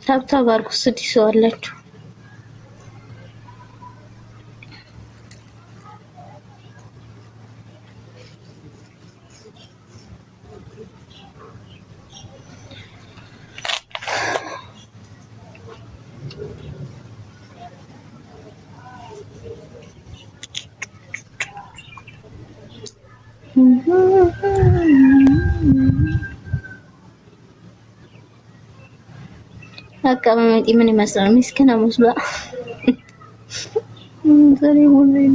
ታብታብ አድርጉ ስድስት ሰው አላችሁ። አቀማመጤ ምን ይመስላል? ምስኪና መስሏ ዛሬ ሞልኝ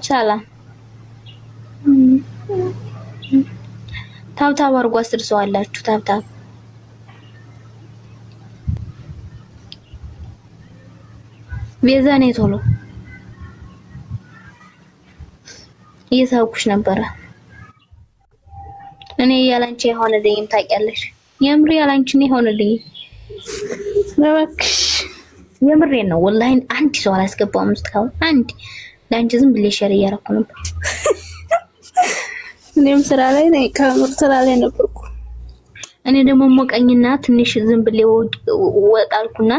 ሰላም ታብታብ አድርጉ። 10 ሰው አላችሁ። ታብታብ ቤዛኔ ቶሎ እየሳኩሽ ነበረ። እኔ ያላንቺ የሆነልኝም ታውቂያለሽ። የምሬ ያላንቺ ነው የሆነልኝ። ለባክሽ የምሬን ነው ወላሂ። አንድ ሰው አላስገባውም እስካሁን አንድ ለአንቺ ዝም ብለሽ ሸር እያደረኩ ነበር። እኔም ስራ ላይ ነኝ፣ ከምር ስራ ላይ ነበርኩ። እኔ ደግሞ ሞቀኝና ትንሽ ዝም ብለ ወጣልኩና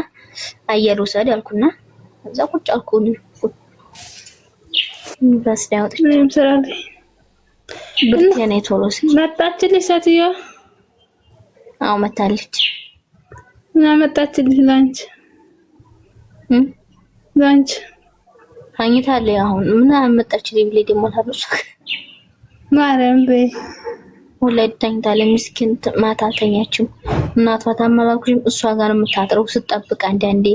አየር ውሰድ አልኩና እዛ ቁጭ አልኩኝ። በስዳውት እኔም ስራ ላይ ብትያኔ ቶሎስ መጣችልኝ ሴትዮዋ። አዎ መጣለች። እና መጣችልኝ ላንቺ ላንቺ ታኝታለች። አሁን ምን አመጣችልኝ ብለ ደግሞ ታርሱ ማረም በይ ወላሂ ታኝታለች። ምስኪን ማታ አልተኛችም። እናቷ ታመላልኩሽም እሷ ጋር የምታጥረው ስትጠብቅ አንዳንዴ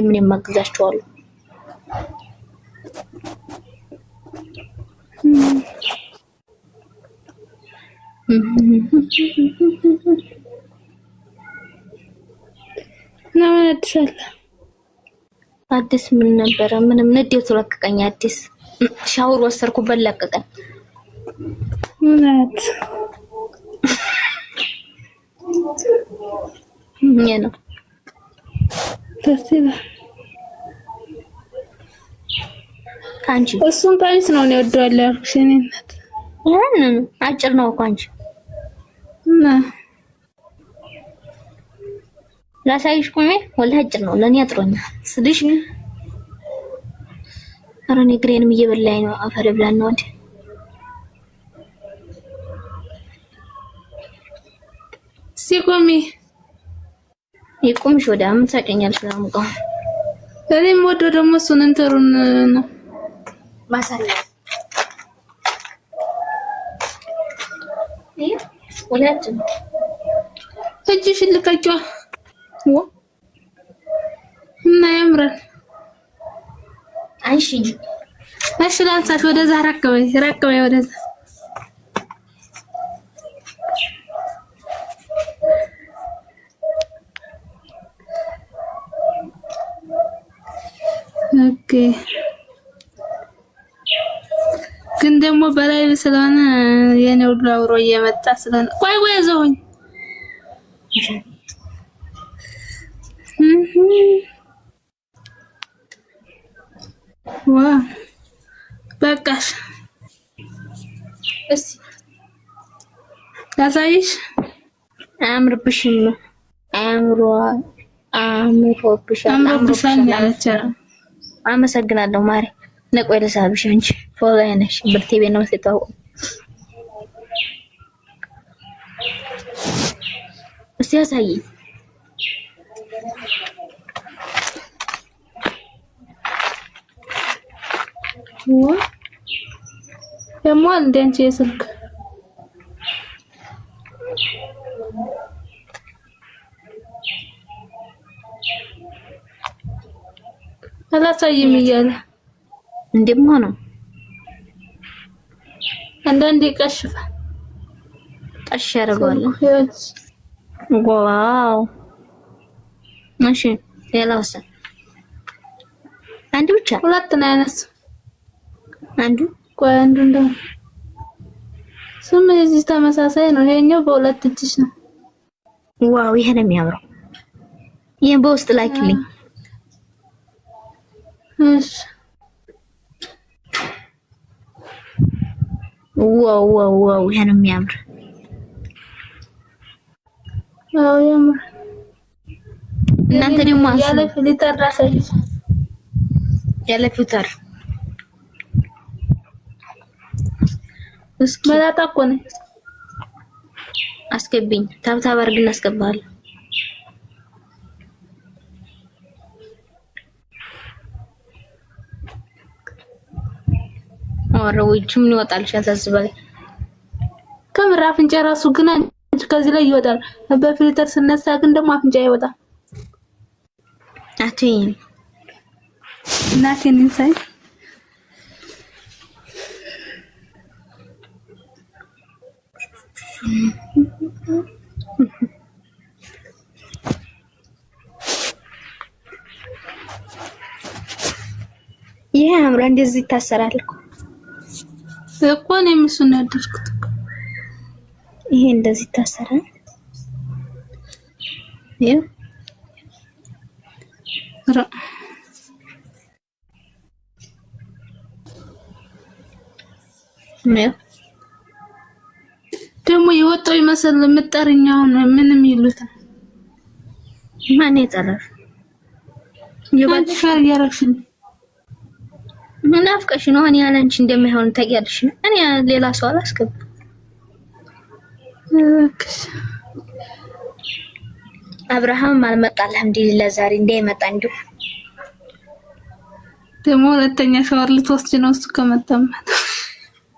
ምን የማግዛቸዋለሁ። ነው አዲስ ምን ነበረ? ምንም ንዴው ተለቀቀኝ። አዲስ ሻወር ወሰርኩበት ለቀቀኝ። እውነት ነው ተስላ ካንቺ እሱን ቀሚስ ነው ወደዋለሁ ያልኩሽ። እኔ እናት ያንን አጭር ነው እኮ አንቺ እና ላሳይሽ ቆሜ ወላሂ አጭር ነው። ለኔ አጥሮኛል ስልሽ አረኔ ግሬንም እየበላኝ ነው። አፈር ብላና ወደ ሲቆሚ ይቆምሽ ወደ አመት ሳቀኛልሽ ነው። እኔም ወደ ደግሞ እሱን እንተሩን ነው ማሳያ ወላጭ እጅሽን ልቀቂዋ እና ያምራል። አይሺ እሺ ላንሳሽ ወደዛ ረከበይ ወደዛ ግን ደግሞ በላይ ስለሆነ የኔ ሁሉ አብሮ እየመጣ ስለሆነ ቆይ ዘውኝ ዋ በቃሽ እሺ ታሳይሽ አምሮብሻል ያለቻለ አመሰግናለሁ ማሪ ነቆይ ለሳብሽ አንቺ ፎሎይ ነሽ ብርቴ ቤት ነው ተጣው እስቲ ያሳይ ደግሞ አንዴንቺ ስልክ አላሳይም እያለ እንደምን ነው አንዳንዴ ቀሽፋል ቀሽ ያደርጋል ዋው እሺ ሌላውስ አንዱ ብቻ ሁለት ነው ያነሱ አንዱ ቆይ አንዱ እንደው ስም እዚህ ተመሳሳይ ነው ይሄኛው በሁለት እጅሽ ነው ዋው ይሄ ነው የሚያምረው ይሄን በውስጥ ላኪልኝ እሺ ዋው ይሄ ነው የሚያምር ዋው ያምር እናንተ ደግሞ ያለ ፊልተር ራሳይ ያለ ፊልተር እስኪ መላጣ እኮ ነው አስገብኝ ታብታብ አድርግና አስገባለሁ ወሮች ምን ይወጣልሽ ያሳስባል ከምራ አፍንጫ ራሱ ግን ከዚህ ላይ ይወጣል በፊልተር ስነሳ ግን ደግሞ አፍንጫ ይወጣል አትይም እናቴን እንሳይ ይሄ አምራ እንደዚህ ይታሰራል እኮ ነው የምሱን ያደርኩት ይሄ እንደዚህ ይታሰራል ይሄ ደግሞ የወጣው ይመስል ምጠርኛው ምንም ይሉት ማን ይጠራሽ የባልሽ ያረክሽን ምን አፍቀሽ ነው እኔ ያለንቺ እንደማይሆን ታያለሽ እኔ ሌላ ሰው አላስገባ አብርሃም አልመጣልህ አልሐምዱሊላህ ዛሬ እንዳይመጣ እንዴ ደግሞ ሁለተኛ ሻወር ልትወስጂ ነው እሱ ከመጣም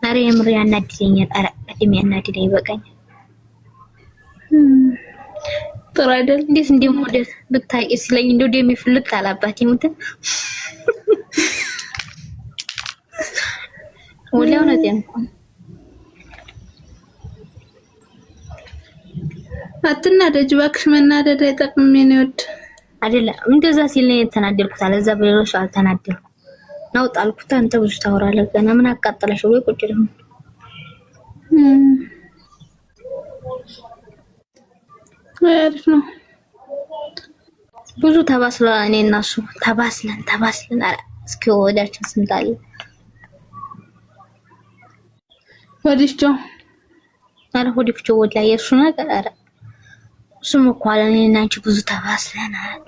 አሬ የምር ያናድደኛል አረ እድሜ ያናድደኝ በቃኝ ጥሩ አይደል እንዴት እንደሞደ ብታይ ስለኝ እንደው ደም ይፍልጥ አላባት ይሙት ወላው ነው ደም አትናደጅ እባክሽ መናደድ አይጠቅምም የኔ ወድ አይደለም እንደዛ ሲለኝ ተናደልኩት አለ እዛ በሌሎች አልተናደልኩ ነው ጣልኩት አንተ ብዙ ታወራለህ ገና ምን አቃጠለሽ ወይ ቁጭ ልም አሪፍ ነው ብዙ ተባስለን እኔ እና እሱ ተባስለን አረ እስኪ ወዳችን ስንታለ ወዲፍጆ አረ ወዲፍጆ ወላ የሱ ነገር አረ ስሙ እኮ አለ እኔ እና አንቺ ብዙ ተባስለናል